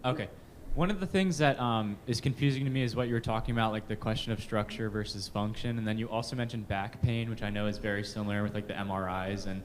Okay. One of the things that is confusing to me is what you were talking about, like the question of structure versus function. And then you also mentioned back pain, which I know is very similar with like the MRIs. And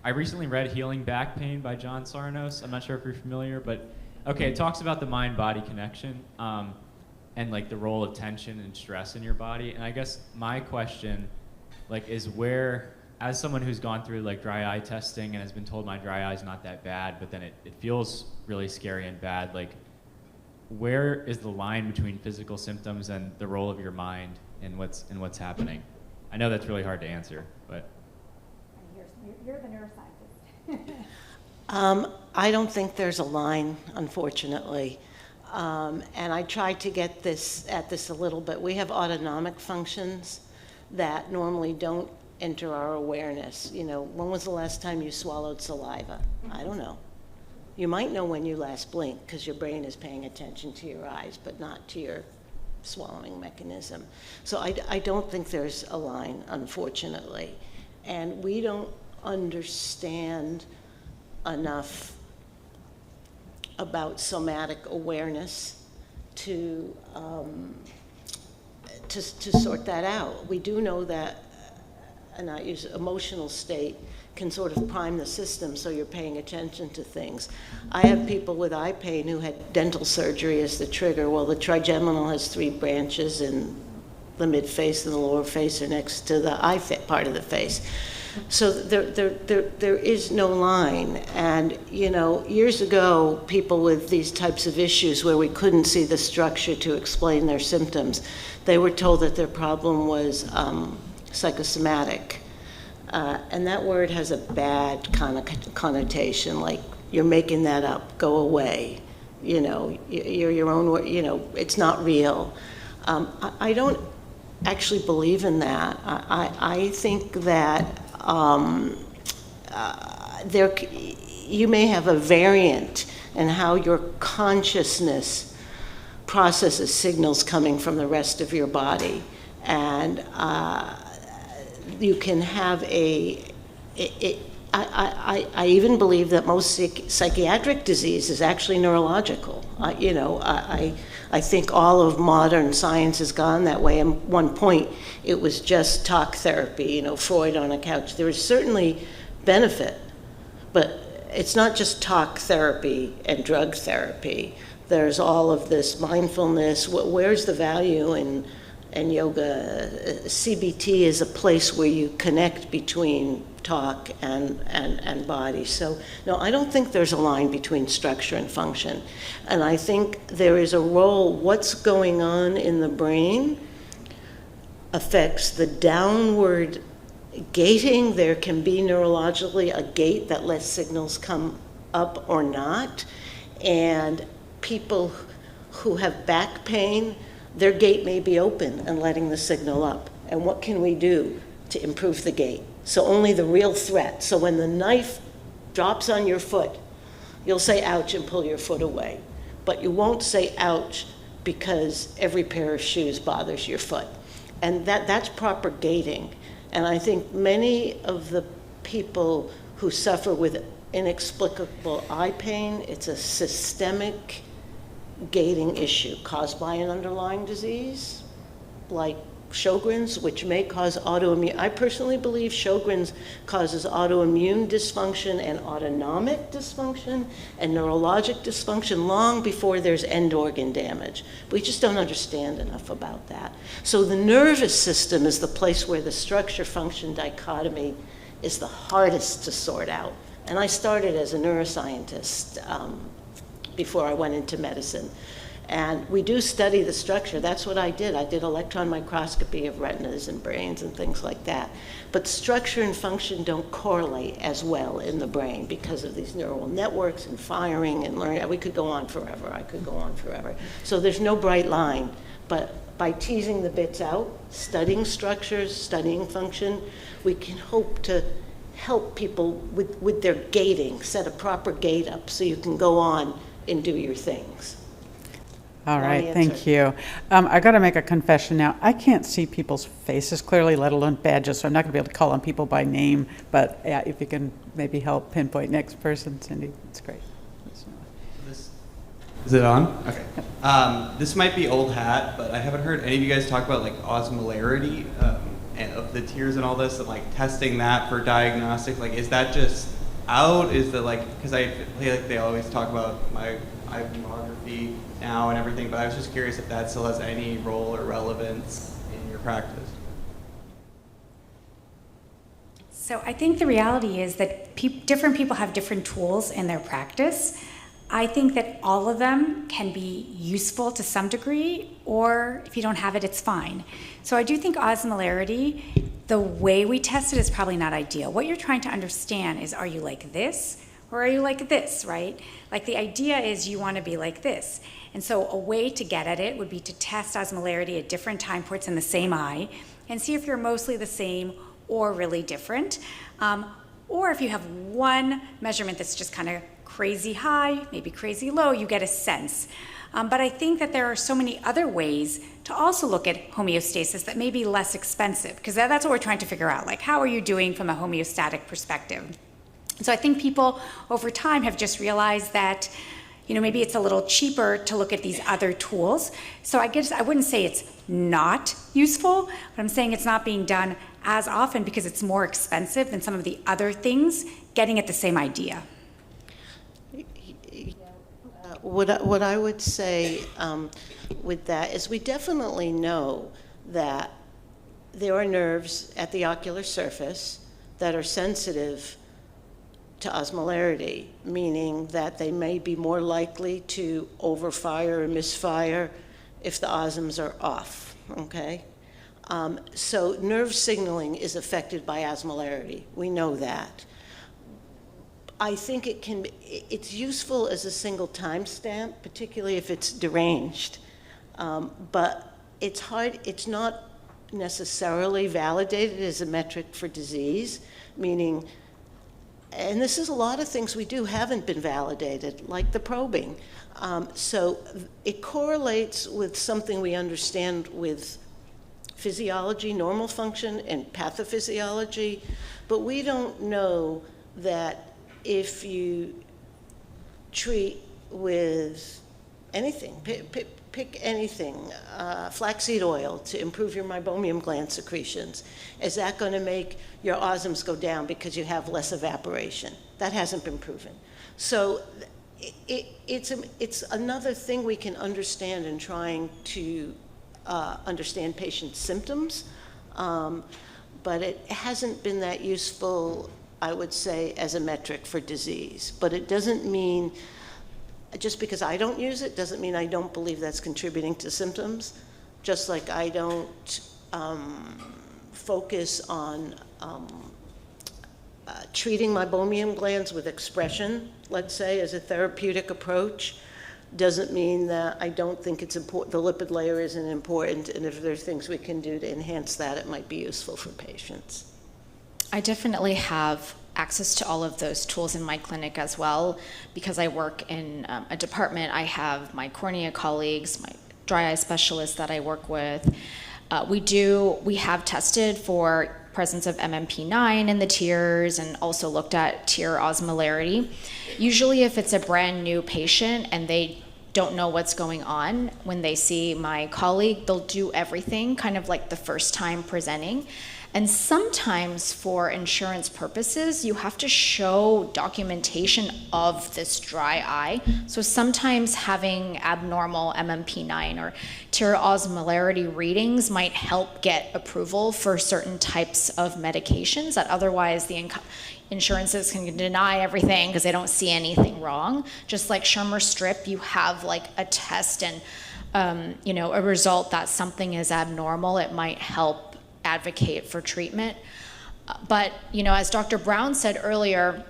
I recently read Healing Back Pain by John Sarnos. I'm not sure if you're familiar, but okay, it talks about the mind-body connection and like the role of tension and stress in your body. And I guess my question like is where, as someone who's gone through like dry eye testing and has been told my dry eye is not that bad, but then it feels really scary and bad, like where is the line between physical symptoms and the role of your mind in what's happening? I know that's really hard to answer, but You're the neuroscientist. I don't think there's a line, unfortunately. And I tried to get at this a little bit. We have autonomic functions that normally don't enter our awareness. You know, when was the last time you swallowed saliva? I don't know. You might know when you last blinked because your brain is paying attention to your eyes, but not to your swallowing mechanism. So I don't think there's a line, unfortunately. And we don't understand enough about somatic awareness to sort that out. We do know that, and I use emotional state, can sort of prime the system so you're paying attention to things. I have people with eye pain who had dental surgery as the trigger. Well, the trigeminal has 3 branches, and the mid-face and the lower face are next to the eye part of the face. So there is no line. And, you know, years ago, people with these types of issues where we couldn't see the structure to explain their symptoms, they were told that their problem was psychosomatic. And that word has a bad connotation, like you're making that up, go away. You know, you're your own word, you know, it's not real. I don't actually believe in that. I think that you may have a variant in how your consciousness processes signals coming from the rest of your body. And you can have I even believe that most psychiatric disease is actually neurological. I think all of modern science has gone that way. At one point, it was just talk therapy, you know, Freud on a couch. There is certainly benefit, but it's not just talk therapy and drug therapy. There's all of this mindfulness. Where's the value in yoga? CBT is a place where you connect between talk and body. So no, I don't think there's a line between structure and function. And I think there is a role, what's going on in the brain affects the downward gating. There can be neurologically a gate that lets signals come up or not. And people who have back pain, their gate may be open and letting the signal up. And what can we do to improve the gate? So only the real threat. So when the knife drops on your foot, you'll say ouch and pull your foot away. But you won't say ouch because every pair of shoes bothers your foot. And that's proper gating. And I think many of the people who suffer with inexplicable eye pain, it's a systemic gating issue caused by an underlying disease, like Sjogren's, which may cause autoimmune. I personally believe Sjogren's causes autoimmune dysfunction and autonomic dysfunction and neurologic dysfunction long before there's end organ damage. We just don't understand enough about that. So the nervous system is the place where the structure-function dichotomy is the hardest to sort out. And I started as a neuroscientist before I went into medicine. And we do study the structure. That's what I did. I did electron microscopy of retinas and brains and things like that. But structure and function don't correlate as well in the brain because of these neural networks and firing and learning. We could go on forever. I could go on forever. So there's no bright line. But by teasing the bits out, studying structures, studying function, we can hope to help people with their gating, set a proper gate up so you can go on and do your things. All right, thank you. I got to make a confession now. I can't see people's faces clearly, let alone badges, so I'm not going to be able to call on people by name. But yeah, if you can maybe help pinpoint next person, Cindy, it's great. Is it on? Okay. This might be old hat, but I haven't heard any of you guys talk about like osmolarity and of the tears and all this, and like testing that for diagnostics. Like, is that just out? Is the like, because I feel like they always talk about my iconography now and everything, but I was just curious if that still has any role or relevance in your practice. So I think the reality is that different people have different tools in their practice. I think that all of them can be useful to some degree, or if you don't have it, it's fine. So I do think osmolarity, the way we test it is probably not ideal. What you're trying to understand is, are you like this or are you like this, right? Like the idea is you want to be like this. And so a way to get at it would be to test osmolarity at different time points in the same eye and see if you're mostly the same or really different. Or if you have one measurement that's just kind of crazy high, maybe crazy low, you get a sense. But I think that there are so many other ways to also look at homeostasis that may be less expensive, because that's what we're trying to figure out. Like, how are you doing from a homeostatic perspective? So I think people over time have just realized that, you know, maybe it's a little cheaper to look at these other tools. So I guess I wouldn't say it's not useful, but I'm saying it's not being done as often because it's more expensive than some of the other things getting at the same idea. What I would say with that is we definitely know that there are nerves at the ocular surface that are sensitive to osmolarity, meaning that they may be more likely to overfire or misfire if the osms are off, okay? So nerve signaling is affected by osmolarity. We know that. I think it's useful as a single timestamp, particularly if it's deranged. But it's not necessarily validated as a metric for disease, meaning, and this is a lot of things we do haven't been validated, like the probing. So it correlates with something we understand with physiology, normal function, and pathophysiology, but we don't know that if you treat with anything, pick anything, flaxseed oil to improve your meibomium gland secretions, is that going to make your osms go down because you have less evaporation? That hasn't been proven. So it's another thing we can understand in trying to understand patients' symptoms, but it hasn't been that useful, I would say, as a metric for disease. But it doesn't mean, just because I don't use it, doesn't mean I don't believe that's contributing to symptoms, just like I don't focus on treating meibomium glands with expression, let's say, as a therapeutic approach. Doesn't mean that I don't think it's important, the lipid layer isn't important, and if there are things we can do to enhance that, it might be useful for patients. I definitely have access to all of those tools in my clinic as well, because I work in a department. I have my cornea colleagues, my dry eye specialists that I work with. We have tested for presence of MMP9 in the tears and also looked at tear osmolarity. Usually if it's a brand new patient and they don't know what's going on, when they see my colleague, they'll do everything kind of like the first time presenting. And sometimes for insurance purposes, you have to show documentation of this dry eye. So sometimes having abnormal MMP9 or tear osmolarity readings might help get approval for certain types of medications that otherwise the insurances can deny everything because they don't see anything wrong. Just like Schirmer strip, you have like a test and a result that something is abnormal, it might help advocate for treatment. But, as Dr. Brown said earlier,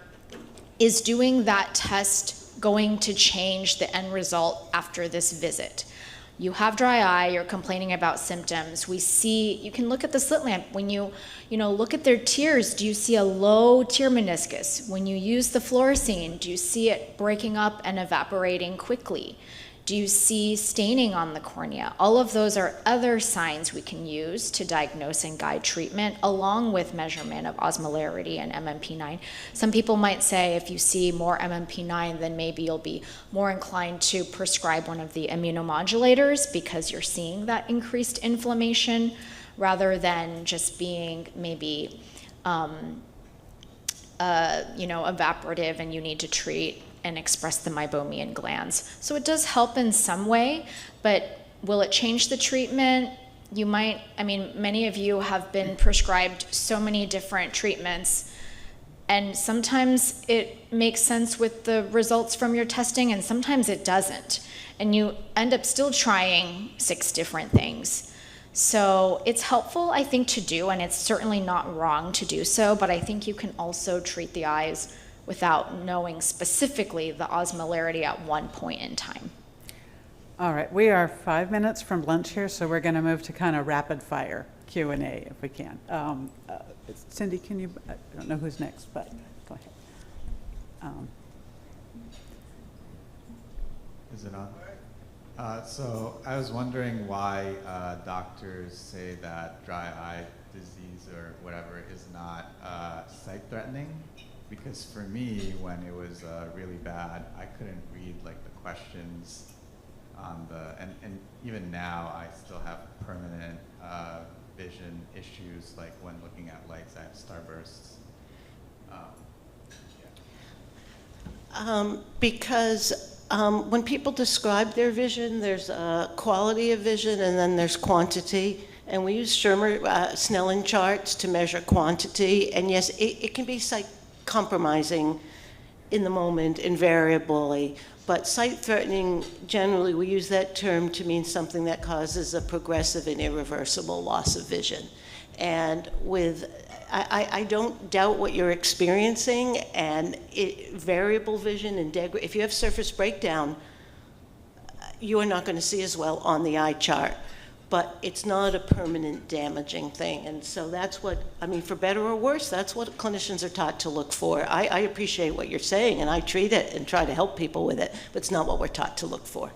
is doing that test going to change the end result after this visit? You have dry eye, you're complaining about symptoms. You can look at the slit lamp. When you look at their tears, do you see a low tear meniscus? When you use the fluorescein, do you see it breaking up and evaporating quickly? Do you see staining on the cornea? All of those are other signs we can use to diagnose and guide treatment, along with measurement of osmolarity and MMP9. Some people might say if you see more MMP9, then maybe you'll be more inclined to prescribe one of the immunomodulators because you're seeing that increased inflammation, rather than just being maybe evaporative and you need to treat and express the meibomian glands. So it does help in some way, but will it change the treatment? You might, many of you have been prescribed so many different treatments, and sometimes it makes sense with the results from your testing, and sometimes it doesn't. And you end up still trying 6 different things. So it's helpful, I think, to do, and it's certainly not wrong to do so, but I think you can also treat the eyes without knowing specifically the osmolarity at one point in time. All right, we are 5 minutes from lunch here, so we're going to move to kind of rapid fire Q&A if we can. Cindy, can you, I don't know who's next, but go ahead. Is it on? So I was wondering why doctors say that dry eye disease or whatever is not sight-threatening. Because for me, when it was really bad, I couldn't read like the questions on and even now I still have permanent vision issues, like when looking at lights, I have starbursts. Because when people describe their vision, there's quality of vision and then there's quantity. And we use Snellen charts to measure quantity. And yes, it can be sight compromising in the moment invariably, but sight-threatening, generally we use that term to mean something that causes a progressive and irreversible loss of vision. And I don't doubt what you're experiencing, and variable vision and if you have surface breakdown, you are not going to see as well on the eye chart. But it's not a permanent damaging thing. And so that's what, for better or worse, that's what clinicians are taught to look for. I appreciate what you're saying, and I treat it and try to help people with it, but it's not what we're taught to look for.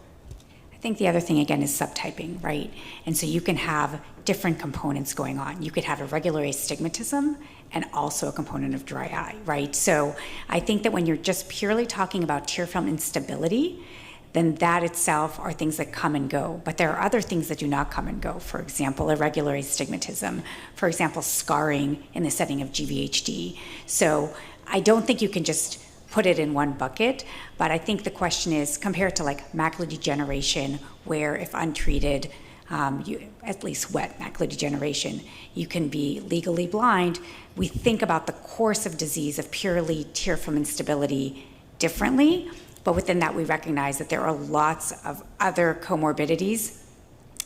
I think the other thing, again, is subtyping, right? And so you can have different components going on. You could have irregular astigmatism and also a component of dry eye, right? So I think that when you're just purely talking about tear film instability, then that itself are things that come and go. But there are other things that do not come and go. For example, irregular astigmatism. For example, scarring in the setting of GVHD. So I don't think you can just put it in one bucket, but I think the question is, compared to like macular degeneration, where if untreated, at least wet macular degeneration, you can be legally blind. We think about the course of disease of purely tear film instability differently. But within that, we recognize that there are lots of other comorbidities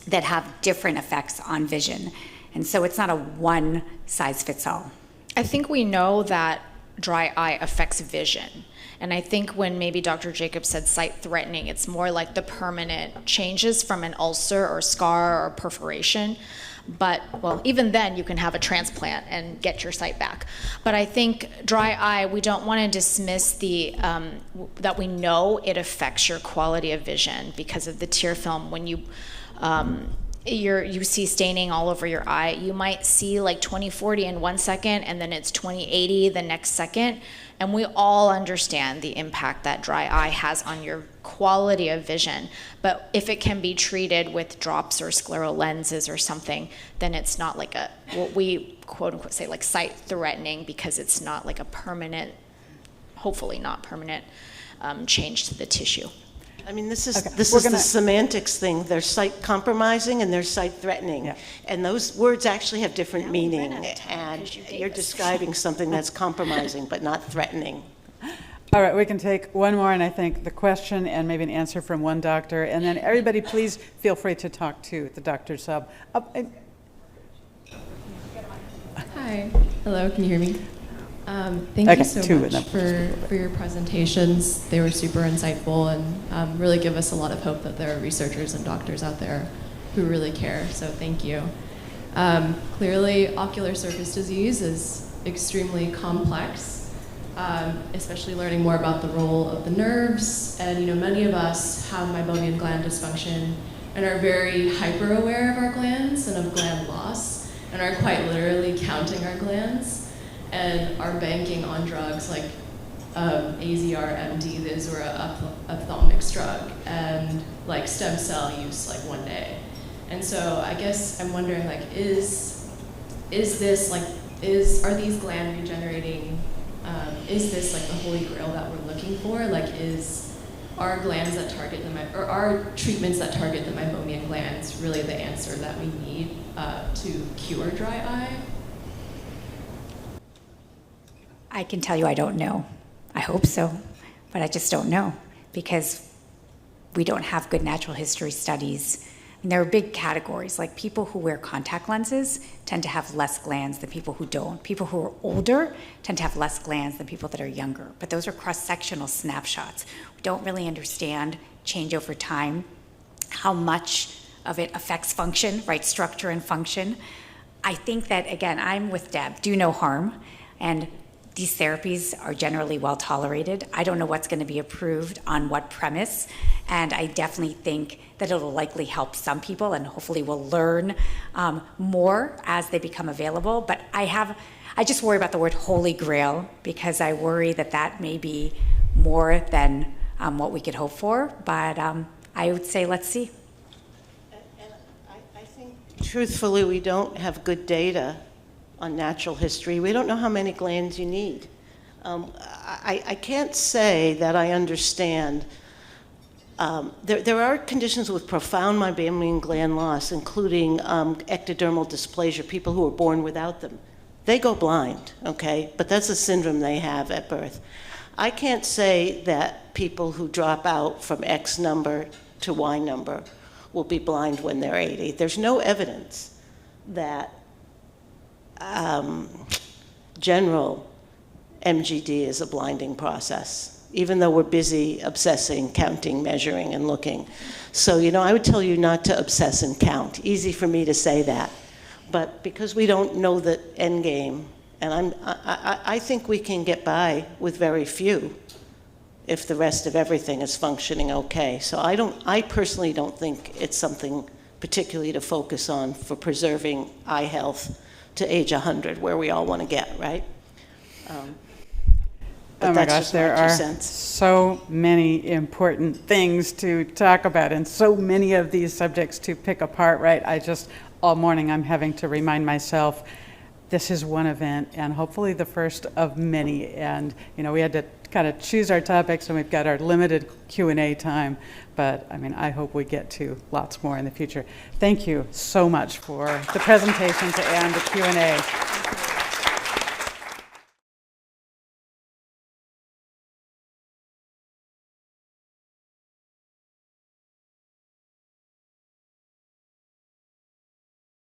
that have different effects on vision. And so it's not a one-size-fits-all. I think we know that dry eye affects vision. And I think when maybe Dr. Jacobs said sight-threatening, it's more like the permanent changes from an ulcer or scar or perforation. But, well, even then you can have a transplant and get your sight back. But I think dry eye, we don't want to dismiss that we know it affects your quality of vision because of the tear film. When you see staining all over your eye, you might see like 20/40 in 1 second, and then it's 20/80 the next second. And we all understand the impact that dry eye has on your quality of vision. But if it can be treated with drops or scleral lenses or something, then it's not like what we quote unquote say like sight threatening, because it's not like a permanent, hopefully not permanent, change to the tissue. This is the semantics thing. There's sight compromising and there's sight threatening. Yeah. And those words actually have different meaning. And you're describing something that's compromising but not threatening. All right, we can take one more, and I think the question and maybe an answer from one doctor. And then everybody, please feel free to talk to the doctor's sub. Hi. Hello, can you hear me? Thank you so much for your presentations. They were super insightful and really give us a lot of hope that there are researchers and doctors out there who really care, so thank you. Clearly, ocular surface disease is extremely complex. especially learning more about the role of the nerves. And many of us have meibomian gland dysfunction and are very hyper aware of our glands and of gland loss, and are quite literally counting our glands, and are banking on drugs like AZR MD, the Azura ophthalmics drug, and like stem cell use like one day. And so I guess I'm wondering, like, are these gland regenerating? Is this like the holy grail that we're looking for? Like, are glands that target or are treatments that target the meibomian glands really the answer that we need to cure dry eye? I can tell you I don't know. I hope so, but I just don't know because we don't have good natural history studies. And there are big categories, like people who wear contact lenses tend to have less glands than people who don't. People who are older tend to have less glands than people that are younger, but those are cross-sectional snapshots. We don't really understand change over time, how much of it affects function, right, structure and function. I think that, again, I'm with Deb, do no harm, and these therapies are generally well tolerated. I don't know what's going to be approved on what premise, and I definitely think that it'll likely help some people, and hopefully we'll learn more as they become available. But I just worry about the word holy grail because I worry that that may be more than what we could hope for. But I would say let's see. And I think, truthfully, we don't have good data on natural history. We don't know how many glands you need. I can't say that I understand. There are conditions with profound meibomian gland loss, including ectodermal dysplasia, people who are born without them. They go blind, okay? But that's a syndrome they have at birth. I can't say that people who drop out from X number to Y number will be blind when they're 80. There's no evidence that general MGD is a blinding process, even though we're busy obsessing, counting, measuring, and looking. So, I would tell you not to obsess and count. Easy for me to say that. But because we don't know the end game, and I think we can get by with very few if the rest of everything is functioning okay. So I personally don't think it's something particularly to focus on for preserving eye health to age 100, where we all want to get, right? Oh my gosh, there are so many important things to talk about and so many of these subjects to pick apart, right? All morning I'm having to remind myself this is one event and hopefully the first of many. And, we had to kind of choose our topics and we've got our limited Q&A time. But, I hope we get to lots more in the future. Thank you so much for the presentations and the Q&A.